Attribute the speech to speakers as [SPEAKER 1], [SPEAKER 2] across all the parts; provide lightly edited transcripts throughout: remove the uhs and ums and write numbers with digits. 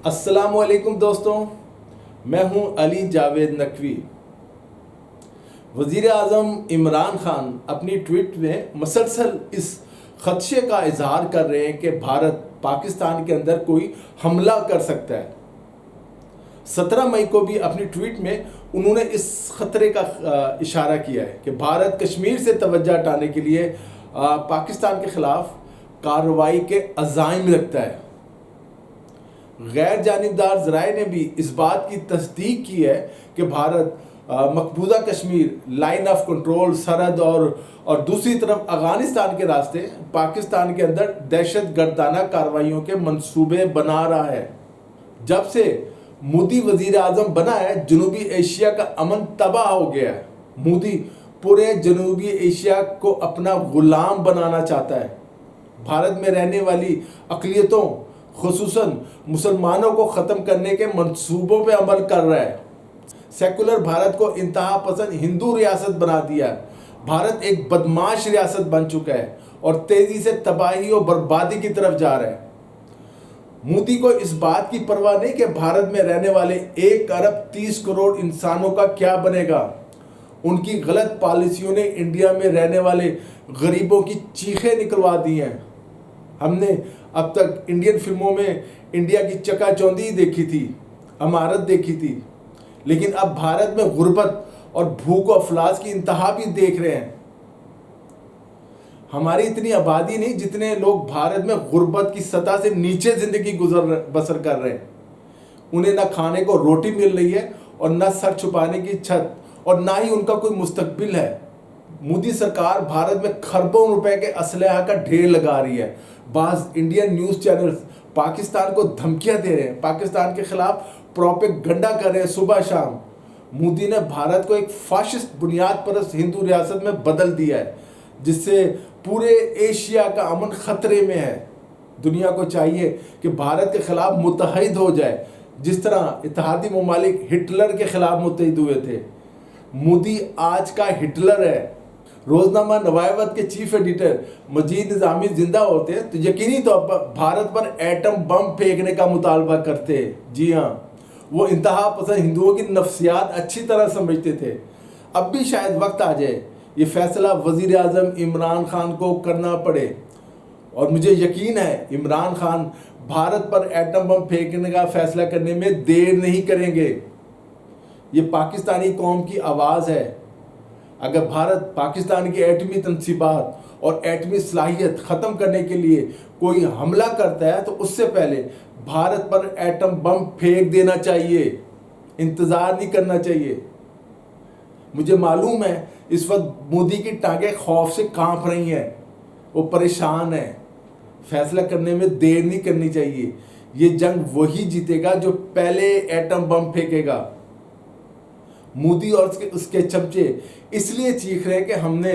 [SPEAKER 1] السلام علیکم دوستوں، میں ہوں علی جاوید نقوی۔ وزیر اعظم عمران خان اپنی ٹویٹ میں مسلسل اس خدشے کا اظہار کر رہے ہیں کہ بھارت پاکستان کے اندر کوئی حملہ کر سکتا ہے۔ 17 مئی کو بھی اپنی ٹویٹ میں انہوں نے اس خطرے کا اشارہ کیا ہے کہ بھارت کشمیر سے توجہ ہٹانے کے لیے پاکستان کے خلاف کارروائی کے عزائم رکھتا ہے۔ غیر جانبدار ذرائع نے بھی اس بات کی تصدیق کی ہے کہ بھارت مقبوضہ کشمیر، لائن آف کنٹرول، سرحد اور دوسری طرف افغانستان کے راستے پاکستان کے اندر دہشت گردانہ کارروائیوں کے منصوبے بنا رہا ہے۔ جب سے مودی وزیر اعظم بنا ہے، جنوبی ایشیا کا امن تباہ ہو گیا ہے۔ مودی پورے جنوبی ایشیا کو اپنا غلام بنانا چاہتا ہے۔ بھارت میں رہنے والی اقلیتوں خصوصاً مسلمانوں کو ختم کرنے کے منصوبوں پہ عمل کر رہا ہے۔ سیکولر بھارت کو انتہا پسند ہندو ریاست بنا دیا ہے۔ بھارت ایک بدمعاش ریاست بن چکا ہے اور تیزی سے تباہی اور بربادی کی طرف جا رہا ہے۔ مودی کو اس بات کی پرواہ نہیں کہ بھارت میں رہنے والے 1 ارب 30 کروڑ انسانوں کا کیا بنے گا۔ ان کی غلط پالیسیوں نے انڈیا میں رہنے والے غریبوں کی چیخیں نکلوا دی ہیں۔ ہم نے اب تک انڈین فلموں میں انڈیا کی چکا چوندی دیکھی تھی، عمارت دیکھی تھی، لیکن اب بھارت میں غربت اور بھوک و افلاس کی انتہا بھی دیکھ رہے ہیں۔ ہماری اتنی آبادی نہیں جتنے لوگ بھارت میں غربت کی سطح سے نیچے زندگی بسر کر رہے ہیں۔ انہیں نہ کھانے کو روٹی مل رہی ہے اور نہ سر چھپانے کی چھت، اور نہ ہی ان کا کوئی مستقبل ہے۔ مودی سرکار بھارت میں کھربوں روپے کے اسلحہ کا ڈھیر لگا رہی ہے۔ بعض انڈین نیوز چینلز پاکستان کو دھمکیاں دے رہے ہیں، پاکستان کے خلاف پروپیگنڈا کر رہے ہیں صبح شام۔ مودی نے بھارت کو ایک فاشسٹ بنیاد پرست ہندو ریاست میں بدل دیا ہے، جس سے پورے ایشیا کا امن خطرے میں ہے۔ دنیا کو چاہیے کہ بھارت کے خلاف متحد ہو جائے، جس طرح اتحادی ممالک ہٹلر کے خلاف متحد ہوئے تھے۔ مودی آج کا ہٹلر ہے۔ روزنامہ نوائے وقت کے چیف ایڈیٹر مجید نظامی زندہ ہوتے تو یقینی طور پر بھارت پر ایٹم بم پھینکنے کا مطالبہ کرتے۔ جی ہاں، وہ انتہا پسند ہندوؤں کی نفسیات اچھی طرح سمجھتے تھے۔ اب بھی شاید وقت آ جائے یہ فیصلہ وزیر اعظم عمران خان کو کرنا پڑے، اور مجھے یقین ہے عمران خان بھارت پر ایٹم بم پھینکنے کا فیصلہ کرنے میں دیر نہیں کریں گے۔ یہ پاکستانی قوم کی آواز ہے۔ اگر بھارت پاکستان کی ایٹمی تنصیبات اور ایٹمی صلاحیت ختم کرنے کے لیے کوئی حملہ کرتا ہے تو اس سے پہلے بھارت پر ایٹم بم پھینک دینا چاہیے، انتظار نہیں کرنا چاہیے۔ مجھے معلوم ہے اس وقت مودی کی ٹانگیں خوف سے کانپ رہی ہیں، وہ پریشان ہیں۔ فیصلہ کرنے میں دیر نہیں کرنی چاہیے۔ یہ جنگ وہی جیتے گا جو پہلے ایٹم بم پھینکے گا۔ مودی اور اس کے چمچے اس لیے چیخ رہے ہیں کہ ہم نے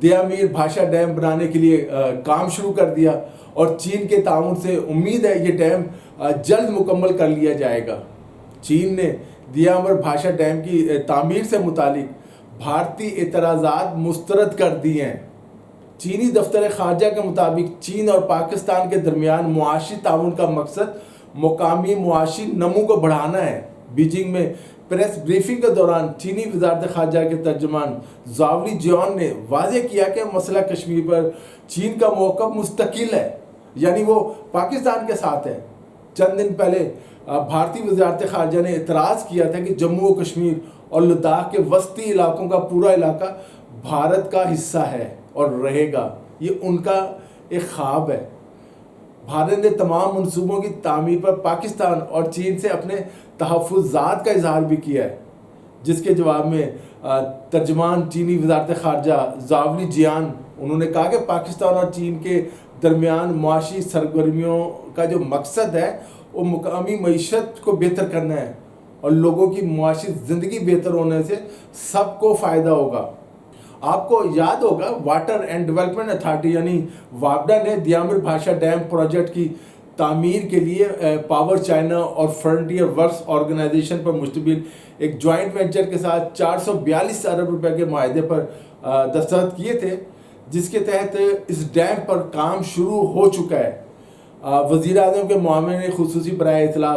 [SPEAKER 1] دیامیر بھاشا ڈیم بنانے کے لیے کام شروع کر دیا، اور چین کے تعاون سے امید ہے یہ ڈیم جلد مکمل کر لیا جائے گا۔ چین نے دیامیر بھاشا ڈیم کی تعمیر سے متعلق بھارتی اعتراضات مسترد کر دی ہیں۔ چینی دفتر خارجہ کے مطابق چین اور پاکستان کے درمیان معاشی تعاون کا مقصد مقامی معاشی نمو کو بڑھانا ہے۔ بیجنگ میں پریس بریفنگ کے دوران چینی وزارت خارجہ کے ترجمان زاو لیجیان نے واضح کیا کہ مسئلہ کشمیر پر چین کا موقف مستقل ہے، یعنی وہ پاکستان کے ساتھ ہے۔ چند دن پہلے بھارتی وزارت خارجہ نے اعتراض کیا تھا کہ جموں و کشمیر اور لداخ کے وسطی علاقوں کا پورا علاقہ بھارت کا حصہ ہے اور رہے گا۔ یہ ان کا ایک خواب ہے۔ بھارت نے تمام منصوبوں کی تعمیر پر پاکستان اور چین سے اپنے تحفظات کا اظہار بھی کیا ہے، جس کے جواب میں ترجمان چینی وزارت خارجہ زاو لیجیان انہوں نے کہا کہ پاکستان اور چین کے درمیان معاشی سرگرمیوں کا جو مقصد ہے وہ مقامی معیشت کو بہتر کرنا ہے، اور لوگوں کی معاشی زندگی بہتر ہونے سے سب کو فائدہ ہوگا۔ آپ کو یاد ہوگا واٹر اینڈ ڈیولپمنٹ اتھارٹی یعنی واپڈا نے دیامیر بھاشا ڈیم پروجیکٹ کی تعمیر کے لیے پاور چائنا اور فرنٹیئر ورکس آرگنائزیشن پر مشتمل ایک جوائنٹ وینچر کے ساتھ 442 ارب روپے کے معاہدے پر دستخط کیے تھے، جس کے تحت اس ڈیم پر کام شروع ہو چکا ہے۔ وزیر اعظم کے معاون خصوصی برائے اطلاع